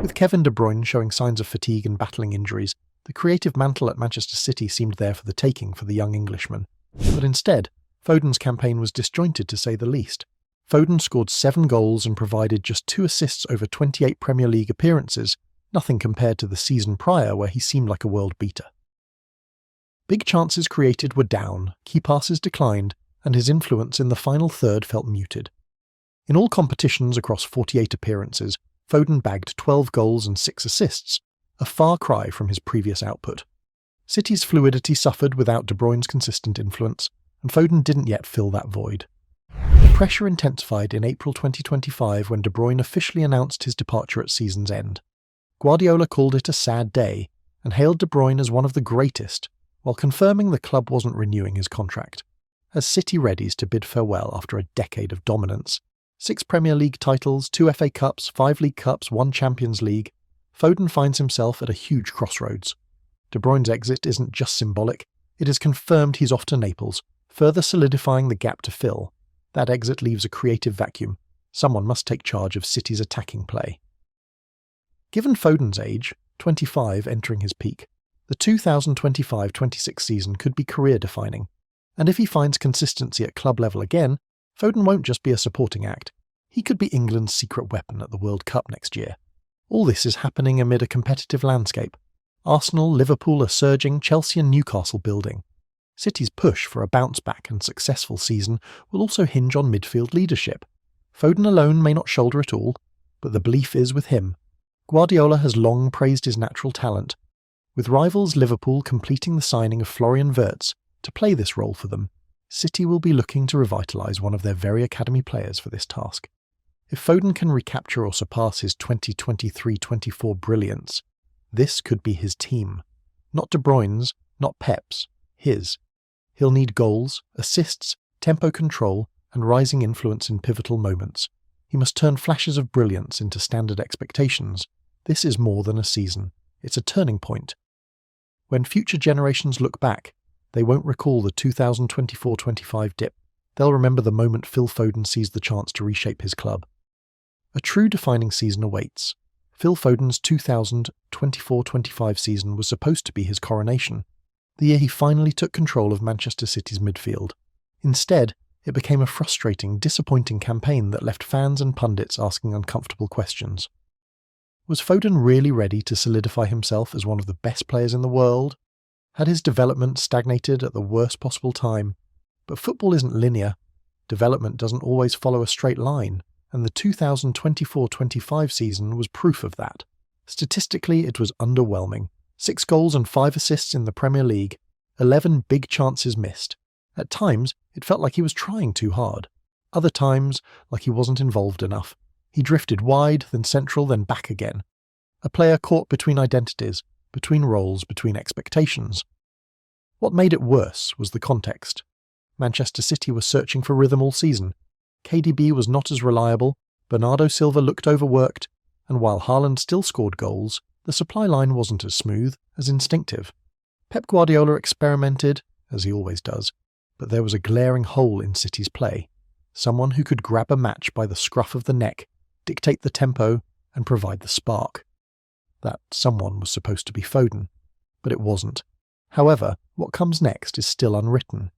With Kevin De Bruyne showing signs of fatigue and battling injuries, the creative mantle at Manchester City seemed there for the taking for the young Englishman. But instead, Foden's campaign was disjointed to say the least. Foden scored 7 goals and provided just 2 assists over 28 Premier League appearances, nothing compared to the season prior where he seemed like a world beater. Big chances created were down, key passes declined, and his influence in the final third felt muted. In all competitions across 48 appearances, Foden bagged 12 goals and 6 assists, a far cry from his previous output. City's fluidity suffered without De Bruyne's consistent influence, and Foden didn't yet fill that void. The pressure intensified in April 2025 when De Bruyne officially announced his departure at season's end. Guardiola called it a sad day and hailed De Bruyne as one of the greatest, while confirming the club wasn't renewing his contract. As City readies to bid farewell after a decade of dominance, 6 Premier League titles, 2 FA Cups, 5 League Cups, 1 Champions League, Foden finds himself at a huge crossroads. De Bruyne's exit isn't just symbolic, it is confirmed he's off to Naples, further solidifying the gap to fill. That exit leaves a creative vacuum. Someone must take charge of City's attacking play. Given Foden's age, 25 entering his peak, the 2025-26 season could be career-defining. And if he finds consistency at club level again, Foden won't just be a supporting act. He could be England's secret weapon at the World Cup next year. All this is happening amid a competitive landscape. Arsenal, Liverpool are surging, Chelsea and Newcastle building. City's push for a bounce-back and successful season will also hinge on midfield leadership. Foden alone may not shoulder it all, but the belief is with him. Guardiola has long praised his natural talent, with rivals Liverpool completing the signing of Florian Wirtz to play this role for them. City will be looking to revitalise one of their very academy players for this task. If Foden can recapture or surpass his 2023-24 brilliance, this could be his team. Not De Bruyne's, not Pep's, his. He'll need goals, assists, tempo control, and rising influence in pivotal moments. He must turn flashes of brilliance into standard expectations. This is more than a season. It's a turning point. When future generations look back, they won't recall the 2024-25 dip. They'll remember the moment Phil Foden seized the chance to reshape his club. A true defining season awaits. Phil Foden's 2024-25 season was supposed to be his coronation, the year he finally took control of Manchester City's midfield. Instead, it became a frustrating, disappointing campaign that left fans and pundits asking uncomfortable questions. Was Foden really ready to solidify himself as one of the best players in the world? Had his development stagnated at the worst possible time? But football isn't linear. Development doesn't always follow a straight line, and the 2024-25 season was proof of that. Statistically, it was underwhelming. 6 goals and 5 assists in the Premier League, 11 big chances missed. At times, it felt like he was trying too hard. Other times, like he wasn't involved enough. He drifted wide, then central, then back again. A player caught between identities, between roles, between expectations. What made it worse was the context. Manchester City was searching for rhythm all season. KDB was not as reliable, Bernardo Silva looked overworked, and while Haaland still scored goals, the supply line wasn't as smooth, as instinctive. Pep Guardiola experimented, as he always does, but there was a glaring hole in City's play. Someone who could grab a match by the scruff of the neck, dictate the tempo, and provide the spark. That someone was supposed to be Foden, but it wasn't. However, what comes next is still unwritten.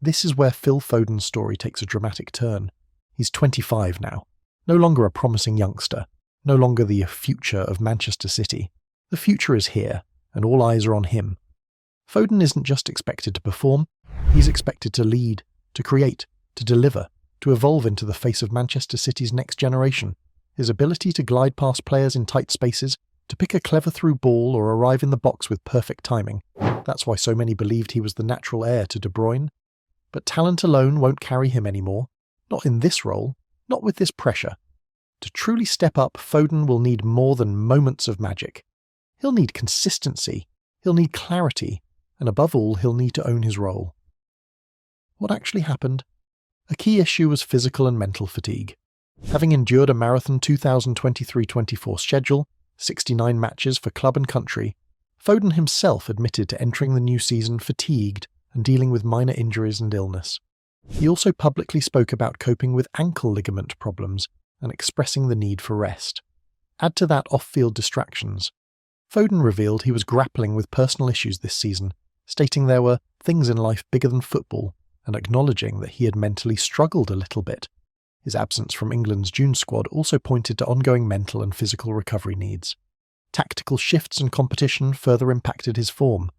This is where Phil Foden's story takes a dramatic turn. He's 25 now, no longer a promising youngster, no longer the future of Manchester City. The future is here, and all eyes are on him. Foden isn't just expected to perform, he's expected to lead, to create, to deliver, to evolve into the face of Manchester City's next generation. His ability to glide past players in tight spaces, to pick a clever through ball or arrive in the box with perfect timing. That's why so many believed he was the natural heir to De Bruyne. But talent alone won't carry him anymore. Not in this role, not with this pressure. To truly step up, Foden will need more than moments of magic. He'll need consistency, he'll need clarity, and above all, he'll need to own his role. What actually happened? A key issue was physical and mental fatigue. Having endured a marathon 2023-24 schedule, 69 matches for club and country, Foden himself admitted to entering the new season fatigued and dealing with minor injuries and illness. He also publicly spoke about coping with ankle ligament problems and expressing the need for rest. Add to that off-field distractions. Foden revealed he was grappling with personal issues this season, stating there were things in life bigger than football, and acknowledging that he had mentally struggled a little bit. His absence from England's June squad also pointed to ongoing mental and physical recovery needs. Tactical shifts and competition further impacted his form.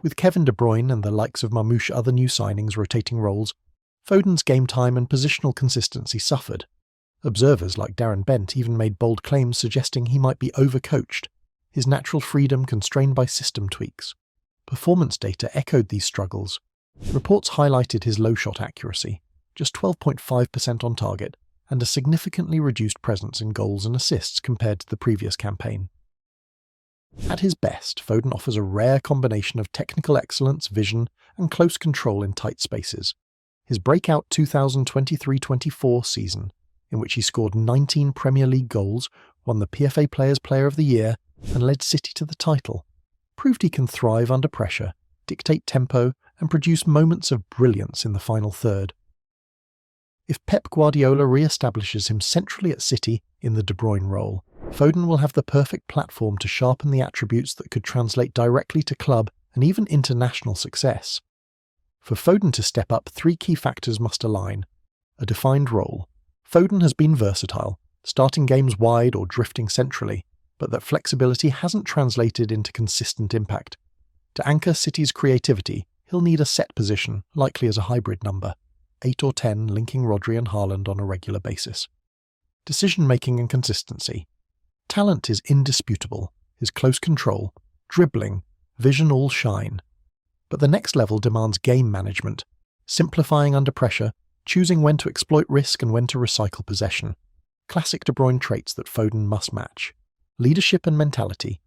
With Kevin De Bruyne and the likes of Marmoush other new signings rotating roles, Foden's game time and positional consistency suffered. Observers like Darren Bent even made bold claims suggesting he might be overcoached, his natural freedom constrained by system tweaks. Performance data echoed these struggles. Reports highlighted his low shot accuracy, just 12.5% on target, and a significantly reduced presence in goals and assists compared to the previous campaign. At his best, Foden offers a rare combination of technical excellence, vision, and close control in tight spaces. His breakout 2023-24 season, in which he scored 19 Premier League goals, won the PFA Players Player of the Year, and led City to the title, proved he can thrive under pressure, dictate tempo, and produce moments of brilliance in the final third. If Pep Guardiola re-establishes him centrally at City in the De Bruyne role, Foden will have the perfect platform to sharpen the attributes that could translate directly to club and even international success. For Foden to step up, three key factors must align. A defined role. Foden has been versatile, starting games wide or drifting centrally, but that flexibility hasn't translated into consistent impact. To anchor City's creativity, he'll need a set position, likely as a hybrid number, 8 or 10 linking Rodri and Haaland on a regular basis. Decision-making and consistency. Talent is indisputable, his close control, dribbling, vision all shine. But the next level demands game management, simplifying under pressure, choosing when to exploit risk and when to recycle possession. Classic De Bruyne traits that Foden must match. Leadership and mentality.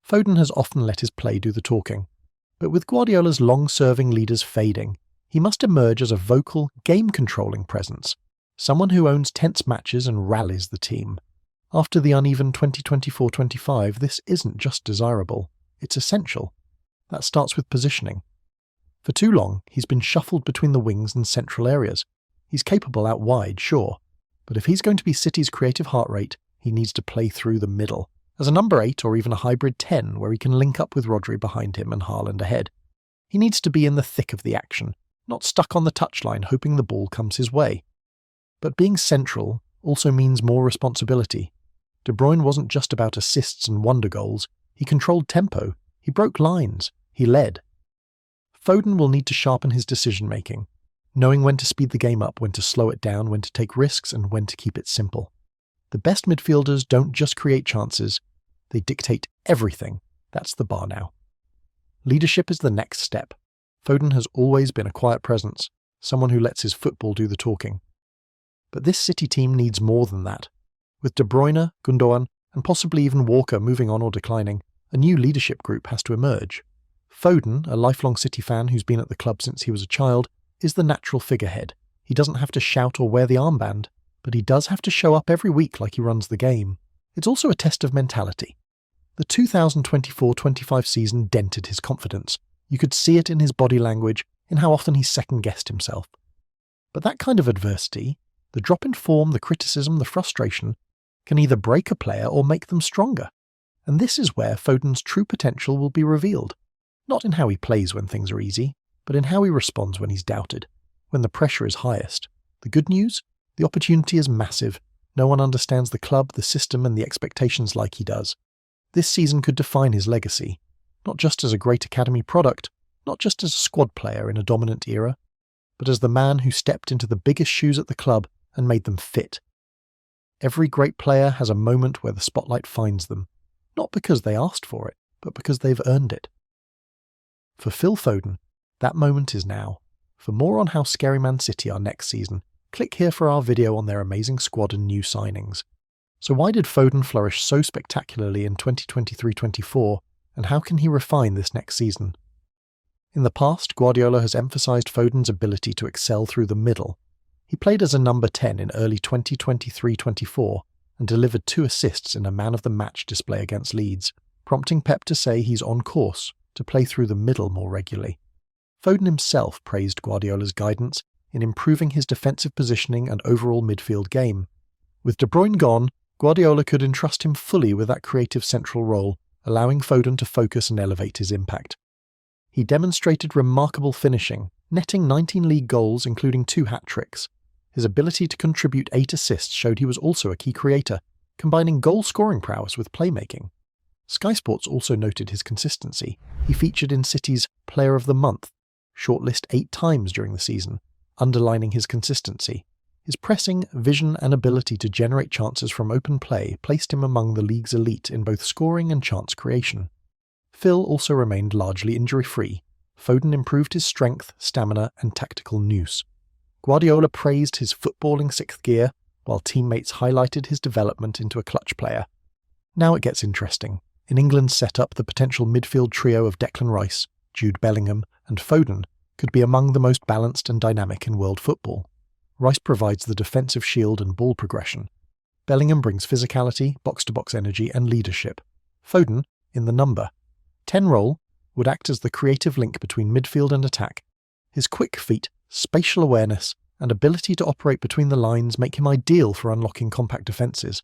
Foden has often let his play do the talking, but with Guardiola's long-serving leaders fading, he must emerge as a vocal, game-controlling presence, someone who owns tense matches and rallies the team. After the uneven 2024-25, this isn't just desirable, it's essential. That starts with positioning. For too long, he's been shuffled between the wings and central areas. He's capable out wide, sure, but if he's going to be City's creative heart rate, he needs to play through the middle, as a number 8 or even a hybrid 10 where he can link up with Rodri behind him and Haaland ahead. He needs to be in the thick of the action, not stuck on the touchline hoping the ball comes his way. But being central also means more responsibility. De Bruyne wasn't just about assists and wonder goals, he controlled tempo, he broke lines, he led. Foden will need to sharpen his decision-making, knowing when to speed the game up, when to slow it down, when to take risks, and when to keep it simple. The best midfielders don't just create chances, they dictate everything. That's the bar now. Leadership is the next step. Foden has always been a quiet presence, someone who lets his football do the talking. But this City team needs more than that. With De Bruyne, Gundogan, and possibly even Walker moving on or declining, a new leadership group has to emerge. Foden, a lifelong City fan who's been at the club since he was a child, is the natural figurehead. He doesn't have to shout or wear the armband, but he does have to show up every week like he runs the game. It's also a test of mentality. The 2024-25 season dented his confidence. You could see it in his body language, in how often he second-guessed himself. But that kind of adversity, the drop in form, the criticism, the frustration, can either break a player or make them stronger. And this is where Foden's true potential will be revealed. Not in how he plays when things are easy, but in how he responds when he's doubted, when the pressure is highest. The good news? The opportunity is massive. No one understands the club, the system, and the expectations like he does. This season could define his legacy, not just as a great academy product, not just as a squad player in a dominant era, but as the man who stepped into the biggest shoes at the club and made them fit. Every great player has a moment where the spotlight finds them, not because they asked for it, but because they've earned it. For Phil Foden, that moment is now. For more on how scary Man City are next season, click here for our video on their amazing squad and new signings. So why did Foden flourish so spectacularly in 2023-24, and how can he refine this next season? In the past, Guardiola has emphasised Foden's ability to excel through the middle. He played as a number 10 in early 2023-24 and delivered 2 assists in a man-of-the-match display against Leeds, prompting Pep to say he's on course to play through the middle more regularly. Foden himself praised Guardiola's guidance in improving his defensive positioning and overall midfield game. With De Bruyne gone, Guardiola could entrust him fully with that creative central role, allowing Foden to focus and elevate his impact. He demonstrated remarkable finishing, netting 19 league goals including 2 hat-tricks. His ability to contribute 8 assists showed he was also a key creator, combining goal-scoring prowess with playmaking. Sky Sports also noted his consistency. He featured in City's Player of the Month, shortlist 8 times during the season, underlining his consistency. His pressing, vision and ability to generate chances from open play placed him among the league's elite in both scoring and chance creation. Phil also remained largely injury-free. Foden improved his strength, stamina and tactical nous. Guardiola praised his footballing sixth gear, while teammates highlighted his development into a clutch player. Now it gets interesting. In England's setup, the potential midfield trio of Declan Rice, Jude Bellingham and Foden could be among the most balanced and dynamic in world football. Rice provides the defensive shield and ball progression. Bellingham brings physicality, box-to-box energy and leadership. Foden, in the number 10 role, would act as the creative link between midfield and attack. His quick feet, spatial awareness and ability to operate between the lines make him ideal for unlocking compact defences.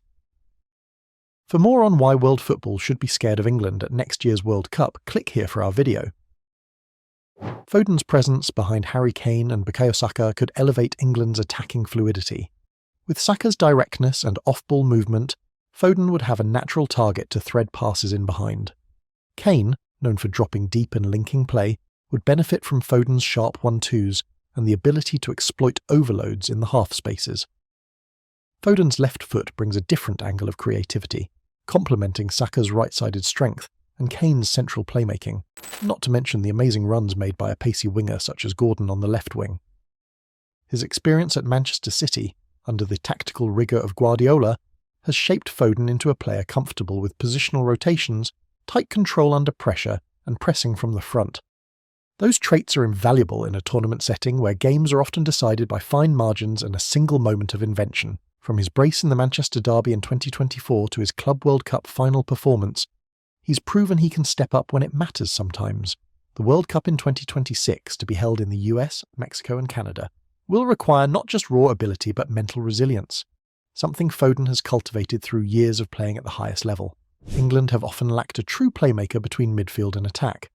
For more on why world football should be scared of England at next year's World Cup, click here for our video. Foden's presence behind Harry Kane and Bukayo Saka could elevate England's attacking fluidity. With Saka's directness and off-ball movement, Foden would have a natural target to thread passes in behind. Kane, known for dropping deep and linking play, would benefit from Foden's sharp 1-2s and the ability to exploit overloads in the half spaces. Foden's left foot brings a different angle of creativity, complementing Saka's right-sided strength and Kane's central playmaking, not to mention the amazing runs made by a pacey winger such as Gordon on the left wing. His experience at Manchester City, under the tactical rigour of Guardiola, has shaped Foden into a player comfortable with positional rotations, tight control under pressure and pressing from the front. Those traits are invaluable in a tournament setting where games are often decided by fine margins and a single moment of invention. From his brace in the Manchester Derby in 2024 to his Club World Cup final performance, he's proven he can step up when it matters sometimes. The World Cup in 2026, to be held in the US, Mexico and Canada, will require not just raw ability but mental resilience, something Foden has cultivated through years of playing at the highest level. England have often lacked a true playmaker between midfield and attack.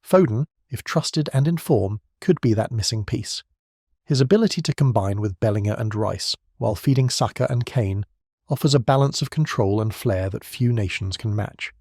Foden, if trusted and in form, could be that missing piece. His ability to combine with Bellingham and Rice, while feeding Saka and Kane, offers a balance of control and flair that few nations can match.